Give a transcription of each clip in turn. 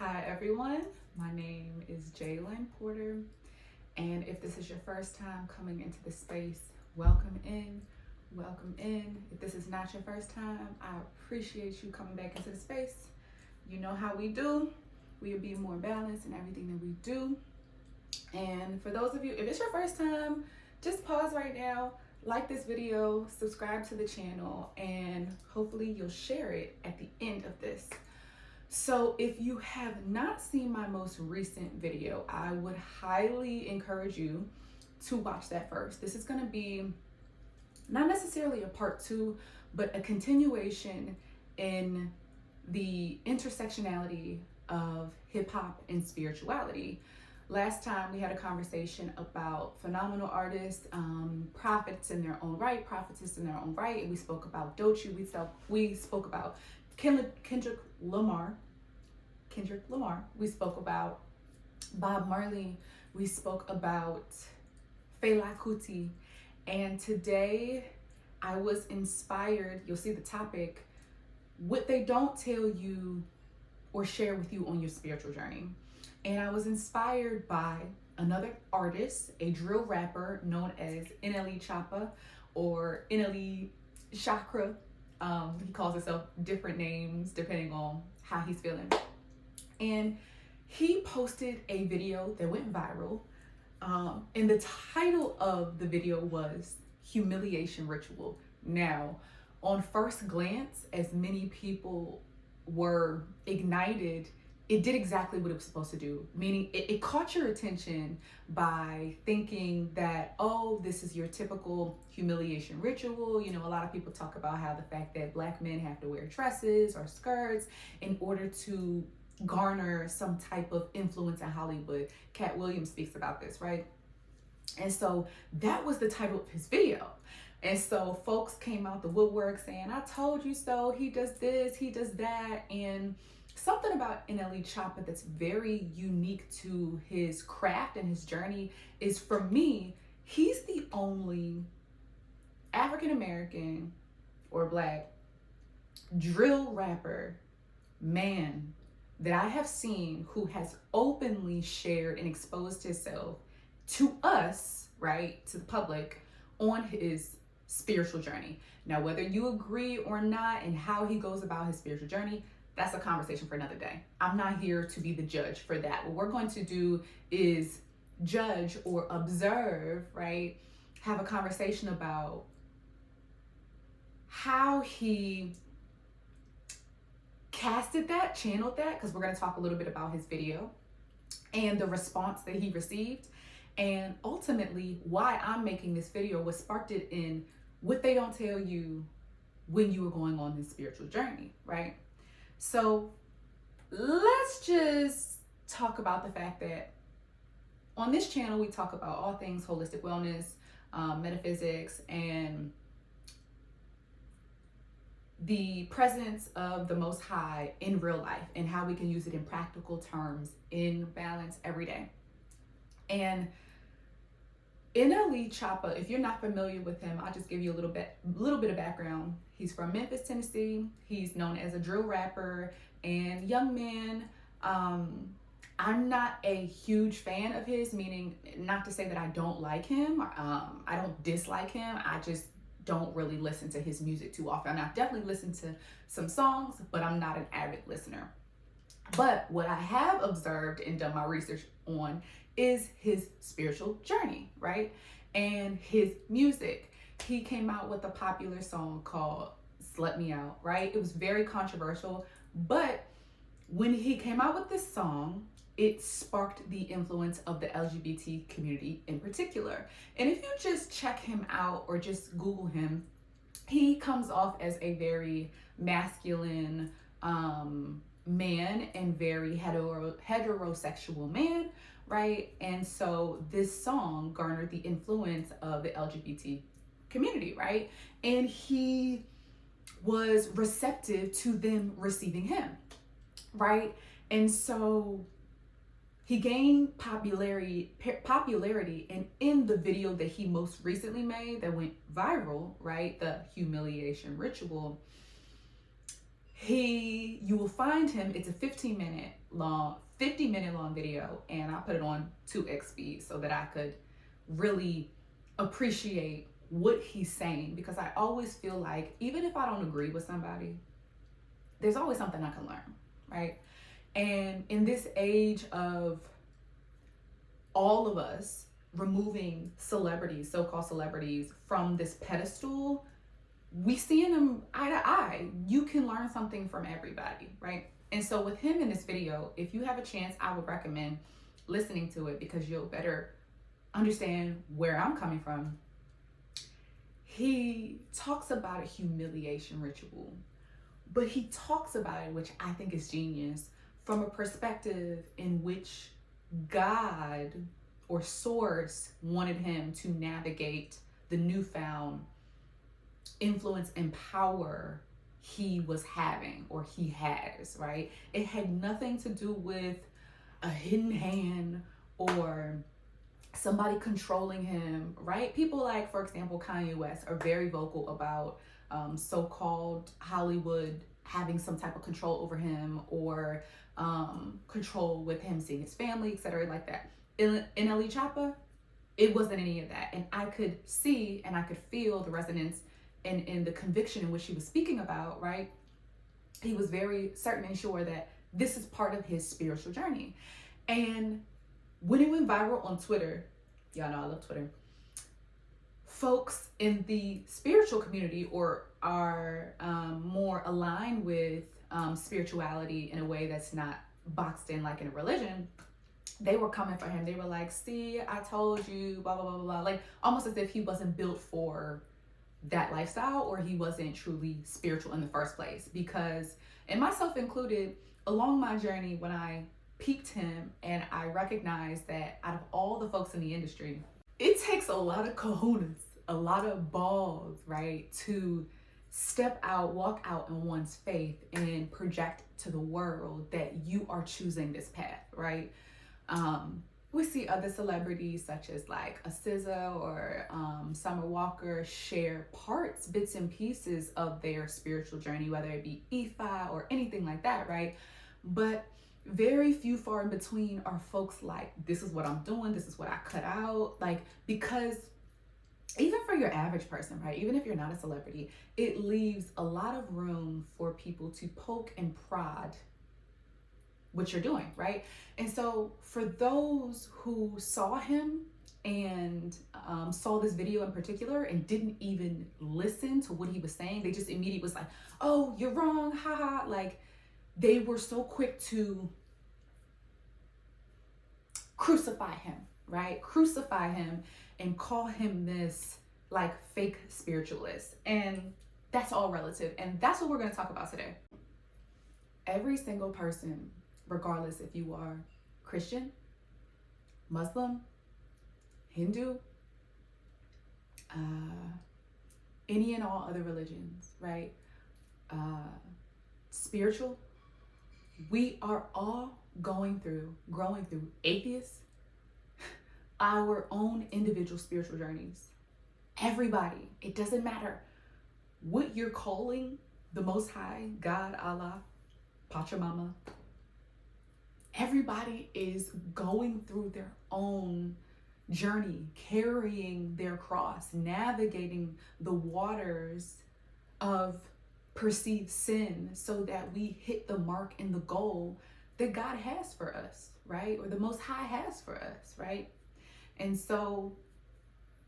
Hi everyone, my name is Jalen Porter, and if this is your first time coming into the space, welcome in, welcome in. If this is not your first time, I appreciate you coming back into the space. You know how we do, we'll be more balanced in everything that we do. And for those of you, if it's your first time, just pause right now, like this video, subscribe to the channel, and hopefully you'll share it at the end of this. So if you have not seen my most recent video, I would highly encourage you to watch that first. This is going to be not necessarily a part two, but a continuation in the intersectionality of hip hop and spirituality. Last time we had a conversation about phenomenal artists, prophets in their own right, prophetess in their own right, and we spoke about Doechii. We spoke about Kendrick Lamar. We spoke about Bob Marley. We spoke about Fela Kuti. And today I was inspired. You'll see the topic, what they don't tell you or share with you on your spiritual journey. And I was inspired by another artist, a drill rapper known as NLE Choppa or NLE Chakra. He calls himself different names depending on how he's feeling. And he posted a video that went viral. And the title of the video was Humiliation Ritual. Now, on first glance, as many people were ignited, it did exactly what it was supposed to do, meaning it caught your attention by thinking that, oh, this is your typical humiliation ritual. You know, a lot of people talk about how the fact that Black men have to wear dresses or skirts in order to garner some type of influence in Hollywood. Cat Williams speaks about this, right? And so that was the title of his video. And so folks came out the woodwork saying, I told you so, he does this, he does that. And something about NLE Choppa that's very unique to his craft and his journey is, for me, he's the only African American or Black drill rapper man that I have seen who has openly shared and exposed himself to us, right, to the public, on his spiritual journey. Now, whether you agree or not and how he goes about his spiritual journey, that's a conversation for another day. I'm not here to be the judge for that. What we're going to do is judge or observe, right? Have a conversation about how he casted that, channeled that, because we're going to talk a little bit about his video and the response that he received. And ultimately, why I'm making this video was sparked it in what they don't tell you when you are going on this spiritual journey, right? So let's just talk about the fact that on this channel, we talk about all things holistic wellness, metaphysics, and the presence of the Most High in real life and how we can use it in practical terms in balance every day. And NLE Choppa, if you're not familiar with him, I'll just give you a little bit of background. He's from Memphis, Tennessee. He's known as a drill rapper and young man. I'm not a huge fan of his, meaning not to say that I don't like him. I don't dislike him. I just don't really listen to his music too often. I've definitely listened to some songs, but I'm not an avid listener. But what I have observed and done my research on is his spiritual journey, right? And his music. He came out with a popular song called Slut Me Out, right? It was very controversial, but when he came out with this song, it sparked the influence of the LGBT community in particular. And if you just check him out or just Google him, he comes off as a very masculine man and very heterosexual man, right? And so this song garnered the influence of the LGBT community, right? And he was receptive to them receiving him, right? And so he gained popularity, and in the video that he most recently made that went viral, right, the Humiliation Ritual, You will find him, it's a 50-minute long video, and I put it on 2x speed so that I could really appreciate what he's saying, because I always feel like even if I don't agree with somebody, there's always something I can learn, right? And in this age of all of us removing celebrities, so-called celebrities, from this pedestal, we seeing them eye to eye. You can learn something from everybody, right? And so with him in this video, if you have a chance, I would recommend listening to it, because you'll better understand where I'm coming from. He talks about a humiliation ritual, but he talks about it, which I think is genius, from a perspective in which God or Source wanted him to navigate the newfound influence and power he was having, or he has, right? It had nothing to do with a hidden hand or somebody controlling him, right? People like, for example, Kanye West are very vocal about so-called Hollywood having some type of control over him, or control with him seeing his family, etc., like that. NLE Choppa, it wasn't any of that. And I could see and I could feel the resonance and the conviction in which he was speaking about, right? He was very certain and sure that this is part of his spiritual journey. And when it went viral on Twitter, y'all know I love Twitter, folks in the spiritual community, or are more aligned with spirituality in a way that's not boxed in like in a religion, they were coming for him. They were like, see, I told you, blah, blah, blah, blah. Like almost as if he wasn't built for that lifestyle, or he wasn't truly spiritual in the first place. Because, and myself included, along my journey, when I peeped him and I recognized that out of all the folks in the industry, it takes a lot of kahunas, a lot of balls, right, to step out, walk out in one's faith and project to the world that you are choosing this path, right? We see other celebrities such as like a SZA or Summer Walker share parts, bits and pieces of their spiritual journey, whether it be EFI or anything like that, right? But very few far in between are folks like, this is what I'm doing, this is what I cut out. Like, because even for your average person, right, even if you're not a celebrity, it leaves a lot of room for people to poke and prod what you're doing, right? And so for those who saw him and saw this video in particular and didn't even listen to what he was saying, they just immediately was like, oh, you're wrong, haha. Like, they were so quick to crucify him, right? Crucify him and call him this like fake spiritualist. And that's all relative. And that's what we're going to talk about today. Every single person, regardless if you are Christian, Muslim, Hindu, any and all other religions, right? Spiritual, we are all growing through atheists, our own individual spiritual journeys. Everybody, it doesn't matter what you're calling the Most High, God, Allah, Pachamama. Everybody is going through their own journey, carrying their cross, navigating the waters of perceived sin so that we hit the mark and the goal that God has for us, right? Or the Most High has for us, right? And so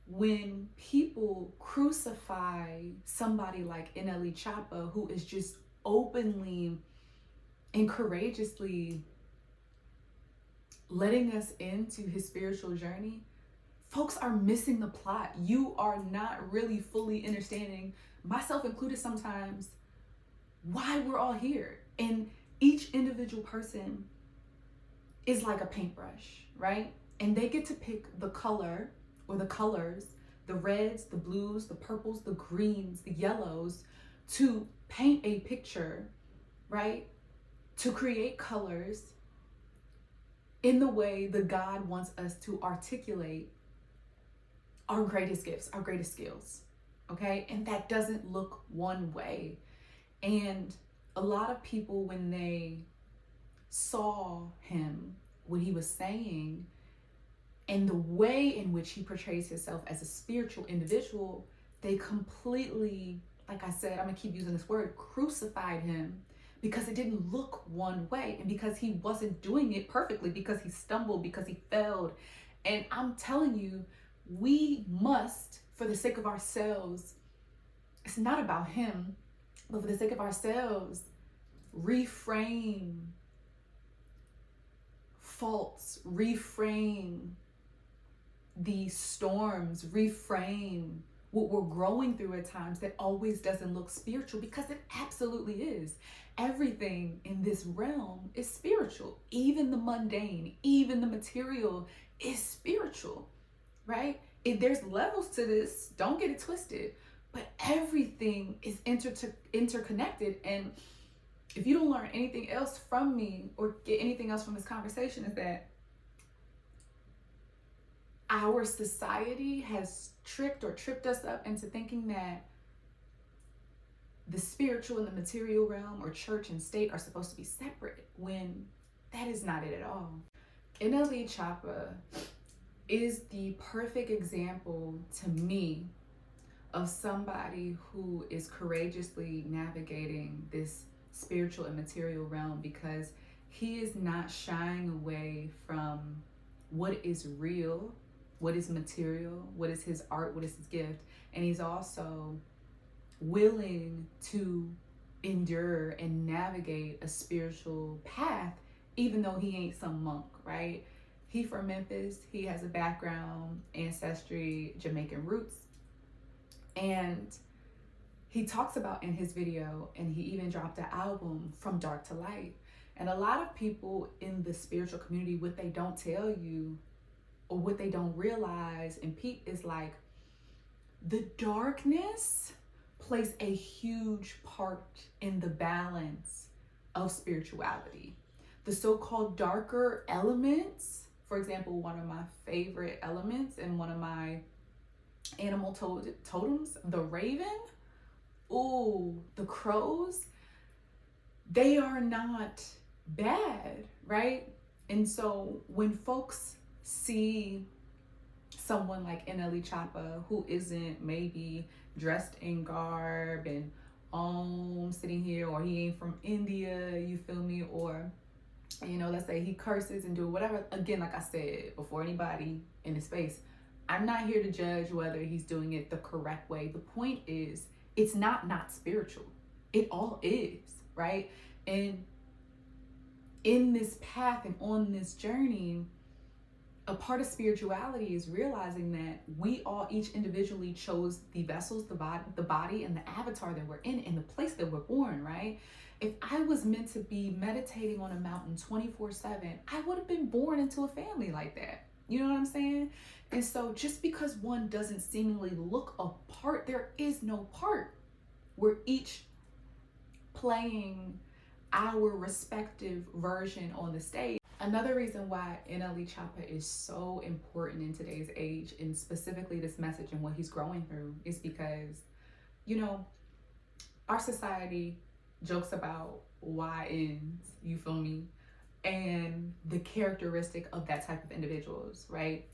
when people crucify somebody like NLE Choppa, who is just openly and courageously letting us into his spiritual journey, folks are missing the plot. You are not really fully understanding, myself included sometimes, why we're all here. And each individual person is like a paintbrush, right? And they get to pick the color or the colors, the reds, the blues, the purples, the greens, the yellows, to paint a picture, right? To create colors in the way that God wants us to articulate our greatest gifts, our greatest skills, okay? And that doesn't look one way. And a lot of people, when they saw him, what he was saying, and the way in which he portrays himself as a spiritual individual, they completely, like I said, I'm gonna keep using this word, crucified him, because it didn't look one way, and because he wasn't doing it perfectly, because he stumbled, because he failed. And I'm telling you, we must, for the sake of ourselves, it's not about him, but for the sake of ourselves, reframe faults, reframe these storms, reframe what we're growing through at times that always doesn't look spiritual, because it absolutely is. Everything in this realm is spiritual. Even the mundane, even the material is spiritual, right? If there's levels to this, don't get it twisted, but everything is interconnected. And if you don't learn anything else from me or get anything else from this conversation, is that our society has tripped us up into thinking that the spiritual and the material realm, or church and state, are supposed to be separate, when that is not it at all. NLE Choppa is the perfect example to me of somebody who is courageously navigating this spiritual and material realm, because he is not shying away from what is real, what is material, what is his art, what is his gift. And he's also willing to endure and navigate a spiritual path, even though he ain't some monk, right? He from Memphis. He has a background, ancestry, Jamaican roots. And he talks about in his video, and he even dropped an album, From Dark to Light. And a lot of people in the spiritual community, what they don't tell you, or what they don't realize and peep, is like, the darkness plays a huge part in the balance of spirituality. The so-called darker elements, for example, one of my favorite elements and one of my animal totems, the raven, ooh, the crows, they are not bad, right? And so when folks see someone like NLE Choppa, who isn't maybe dressed in garb and sitting here, or he ain't from India, you feel me, or let's say he curses and do whatever. Again, like I said, before anybody in the space, I'm not here to judge whether he's doing it the correct way. The point is, it's not spiritual. It all is, right? And in this path and on this journey, a part of spirituality is realizing that we all each individually chose the vessels, the body and the avatar that we're in, and the place that we're born, right? If I was meant to be meditating on a mountain 24/7, I would have been born into a family like that. You know what I'm saying? And so just because one doesn't seemingly look a part, there is no part. We're each playing our respective version on the stage. Another reason why NLE Choppa is so important in today's age, and specifically this message and what he's growing through, is because, our society jokes about YNs, you feel me, and the characteristic of that type of individuals, right?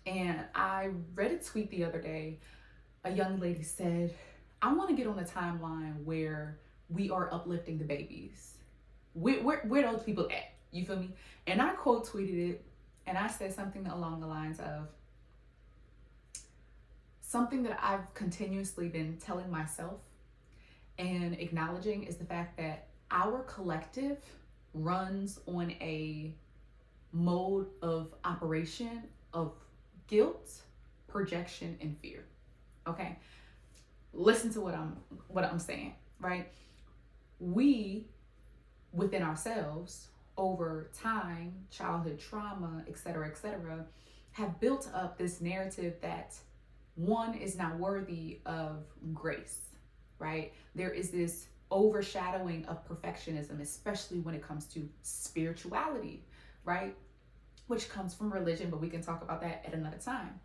And I read a tweet the other day. A young lady said, I want to get on a timeline where we are uplifting the babies. Where those people at? You feel me? And I quote tweeted it, and I said something along the lines of, something that I've continuously been telling myself and acknowledging is the fact that our collective runs on a mode of operation of guilt, projection, and fear. Okay? Listen to what I'm saying, right? We, within ourselves, over time, childhood trauma, etc., have built up this narrative that one is not worthy of grace, right? There is this overshadowing of perfectionism, especially when it comes to spirituality, right? Which comes from religion, but we can talk about that at another time.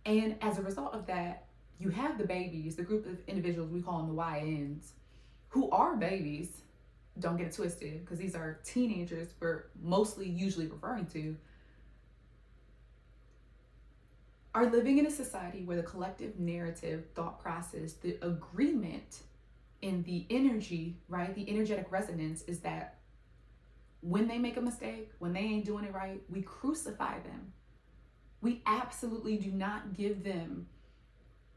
And as a result of that, you have the babies, the group of individuals, we call them the YNs, who are babies, don't get it twisted, because these are teenagers we're mostly usually referring to, are living in a society where the collective narrative, thought process, the agreement in the energy, right, the energetic resonance is that when they make a mistake, when they ain't doing it right, we crucify them. We absolutely do not give them,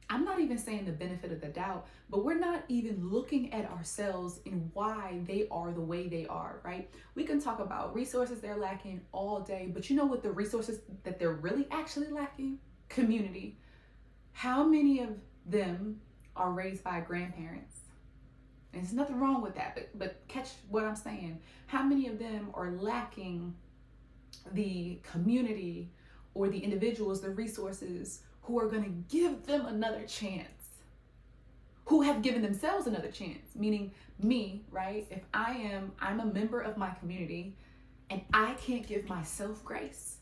I'm not even saying the benefit of the doubt, but we're not even looking at ourselves in why they are the way they are, right? We can talk about resources they're lacking all day, but you know what the resources that they're really actually lacking? Community. How many of them are raised by grandparents? And there's nothing wrong with that, but catch what I'm saying. How many of them are lacking the community or the individuals, the resources who are going to give them another chance, who have given themselves another chance, meaning me, right? If I'm a member of my community and I can't give myself grace,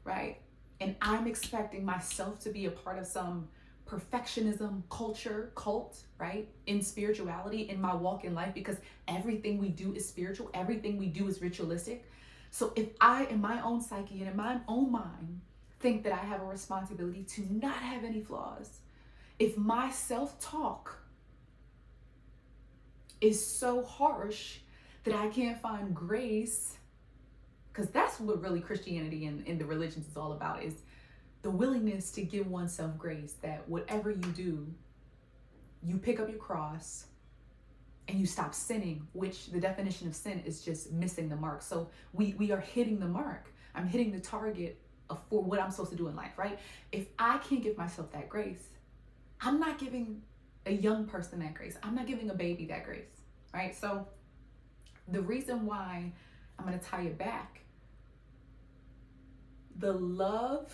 right? And I'm expecting myself to be a part of some perfectionism culture, cult, right? In spirituality, in my walk in life, because everything we do is spiritual, everything we do is ritualistic. So if I, in my own psyche and in my own mind, think that I have a responsibility to not have any flaws, if my self-talk is so harsh that I can't find grace, because that's what really Christianity and the religions is all about, is the willingness to give oneself grace, that whatever you do, you pick up your cross and you stop sinning, which the definition of sin is just missing the mark. So we are hitting the mark. I'm hitting the target for what I'm supposed to do in life, right? If I can't give myself that grace, I'm not giving a young person that grace. I'm not giving a baby that grace, right? So the reason why I'm going to tie it back, the love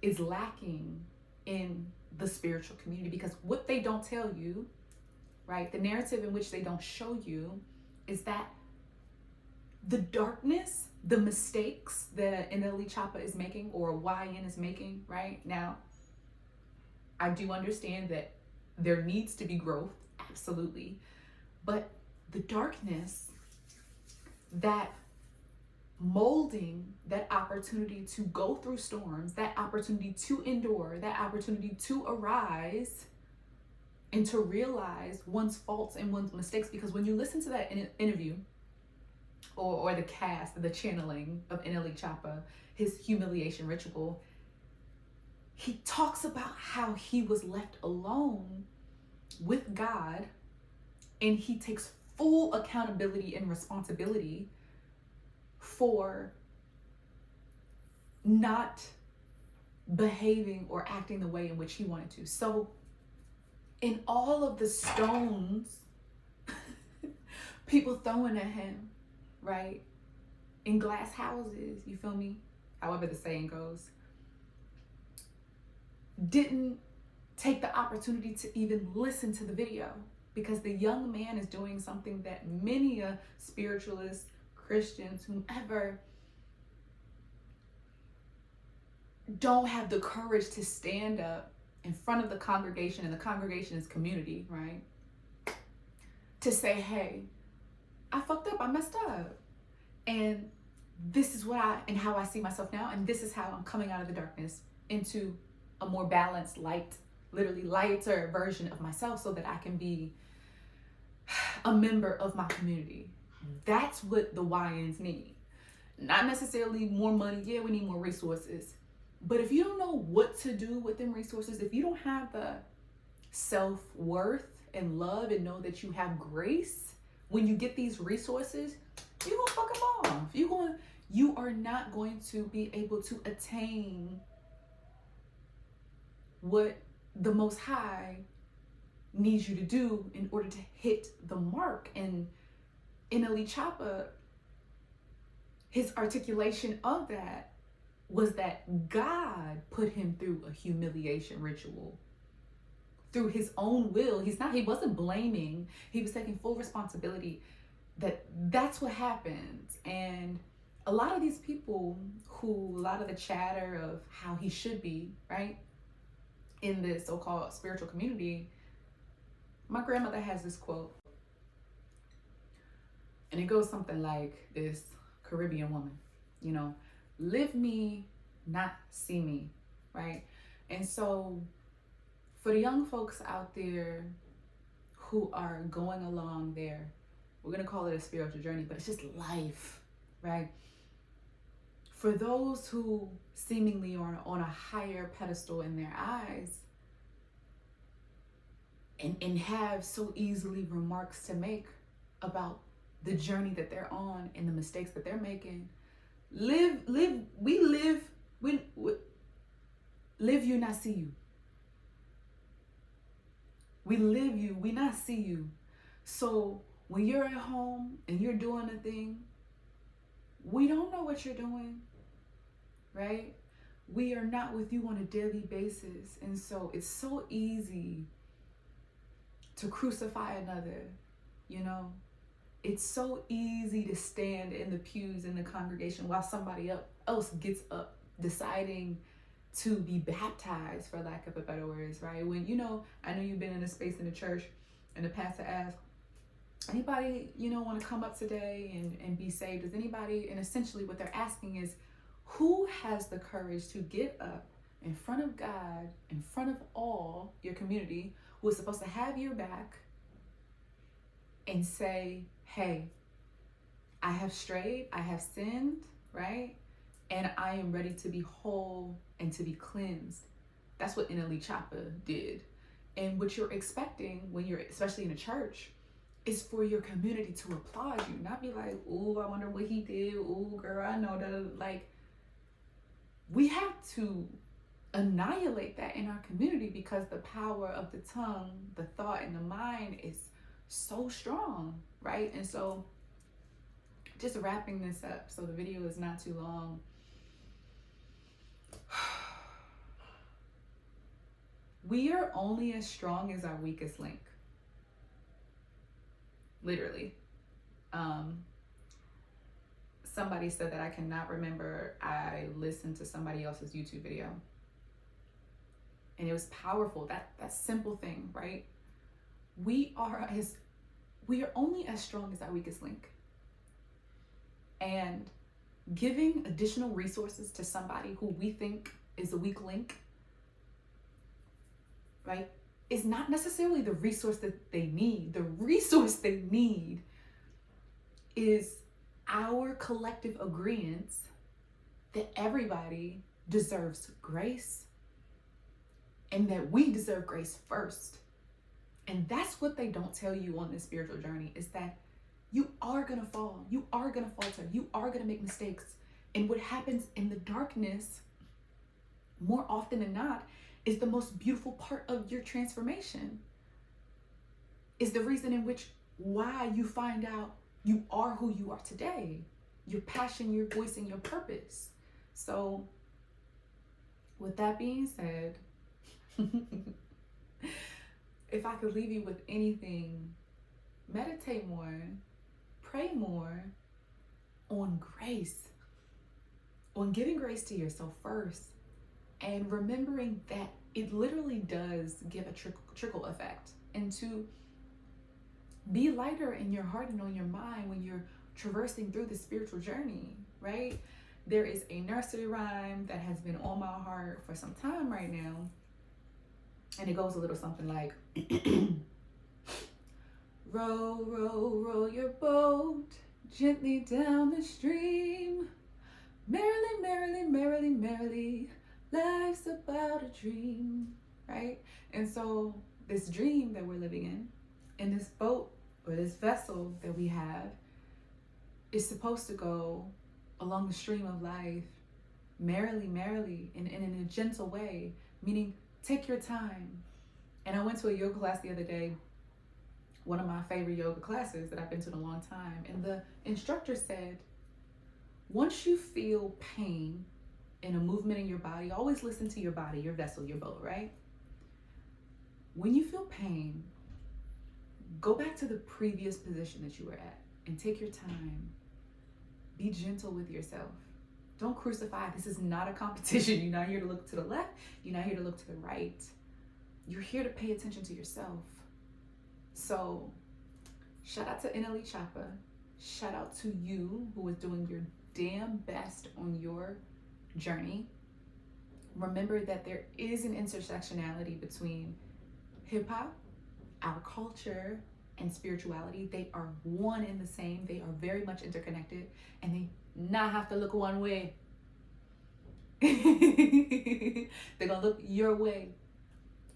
is lacking in the spiritual community, because what they don't tell you, right, the narrative in which they don't show you, is that the darkness, the mistakes that NLE Choppa is making, or YN is making, right? Now, I do understand that there needs to be growth, absolutely, but the darkness, that molding, that opportunity to go through storms, that opportunity to endure, that opportunity to arise and to realize one's faults and one's mistakes. Because when you listen to that interview or the cast, the channeling of NLE Choppa, his humiliation ritual, he talks about how he was left alone with God, and he takes full accountability and responsibility for not behaving or acting the way in which he wanted to. So in all of the stones people throwing at him, right, in glass houses, you feel me, however the saying goes, didn't take the opportunity to even listen to the video, because the young man is doing something that many spiritualists, Christians, whomever, don't have the courage to stand up in front of the congregation, and the congregation is community, right, to say, hey, I fucked up, I messed up, and this is what and how I see myself now, and this is how I'm coming out of the darkness into a more balanced, light, literally lighter version of myself, so that I can be a member of my community. That's what the YNs need. Not necessarily more money. Yeah, we need more resources. But if you don't know what to do with them resources, if you don't have the self-worth and love and know that you have grace when you get these resources, you're gonna fuck them off. You are not going to be able to attain what the Most High needs you to do in order to hit the mark. And NLE Choppa, his articulation of that was that God put him through a humiliation ritual through his own will. He wasn't blaming, he was taking full responsibility that's what happens. And a lot of these people a lot of the chatter of how he should be, right, in this so-called spiritual community, My grandmother has this quote, and it goes something like this: Caribbean woman, you know, live me, not see me, right? And so, for the young folks out there who are going along their, we're going to call it a spiritual journey, but it's just life, right? For those who seemingly are on a higher pedestal in their eyes and have so easily remarks to make about the journey that they're on and the mistakes that they're making, live, you, not see you. We live you, we not see you. So when you're at home and you're doing a thing, we don't know what you're doing, right? We are not with you on a daily basis. And so it's so easy to crucify another, you know? It's so easy to stand in the pews in the congregation while somebody else gets up deciding to be baptized, for lack of a better words, right? When, I know you've been in a space in the church and the pastor asks, anybody, want to come up today and be saved? Does anybody? And essentially what they're asking is, who has the courage to get up in front of God, in front of all your community, who is supposed to have your back, and say, hey, I have strayed, I have sinned, right? And I am ready to be whole and to be cleansed. That's what NLE Choppa did. And what you're expecting when you're, especially in a church, is for your community to applaud you, not be like, ooh, I wonder what he did. Ooh, girl, I know that. Like, we have to annihilate that in our community because the power of the tongue, the thought, and the mind is so strong, right? And so, just wrapping this up, so the video is not too long. We are only as strong as our weakest link. Literally. Somebody said that, I cannot remember. I listened to somebody else's YouTube video, and it was powerful. That simple thing, right? We are only as strong as our weakest link. And giving additional resources to somebody who we think is a weak link, right, is not necessarily the resource that they need. The resource they need is our collective agreement that everybody deserves grace and that we deserve grace first. And that's what they don't tell you on this spiritual journey, is that you are going to fall. You are going to falter. You are going to make mistakes. And what happens in the darkness, more often than not, is the most beautiful part of your transformation. Is the reason in which why you find out you are who you are today. Your passion, your voice, and your purpose. So, with that being said, if I could leave you with anything, meditate more, pray more on grace, on giving grace to yourself first, and remembering that it literally does give a trickle effect, and to be lighter in your heart and on your mind when you're traversing through the spiritual journey, right? There is a nursery rhyme that has been on my heart for some time right now, and it goes a little something like, row, row, row your boat gently down the stream. Merrily, merrily, merrily, merrily, life's about a dream, right? And so this dream that we're living in this boat or this vessel that we have, is supposed to go along the stream of life merrily, merrily, and in a gentle way, meaning take your time. And I went to a yoga class the other day, one of my favorite yoga classes that I've been to in a long time. And the instructor said, once you feel pain in a movement in your body, always listen to your body, your vessel, your boat, right? When you feel pain, go back to the previous position that you were at and take your time. Be gentle with yourself. Don't crucify. This is not a competition. You're not here to look to the left. You're not here to look to the right. You're here to pay attention to yourself. So shout out to NLE Choppa. Shout out to you who is doing your damn best on your journey. Remember that there is an intersectionality between hip hop, our culture, and spirituality. They are one and the same. They are very much interconnected, and they not have to look one way. They're gonna look your way.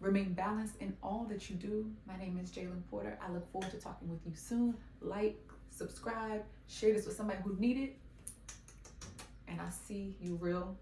Remain balanced in all that you do. My name is Jalen Porter. I look forward to talking with you soon. Like, subscribe, share this with somebody who needs it, and I'll see you real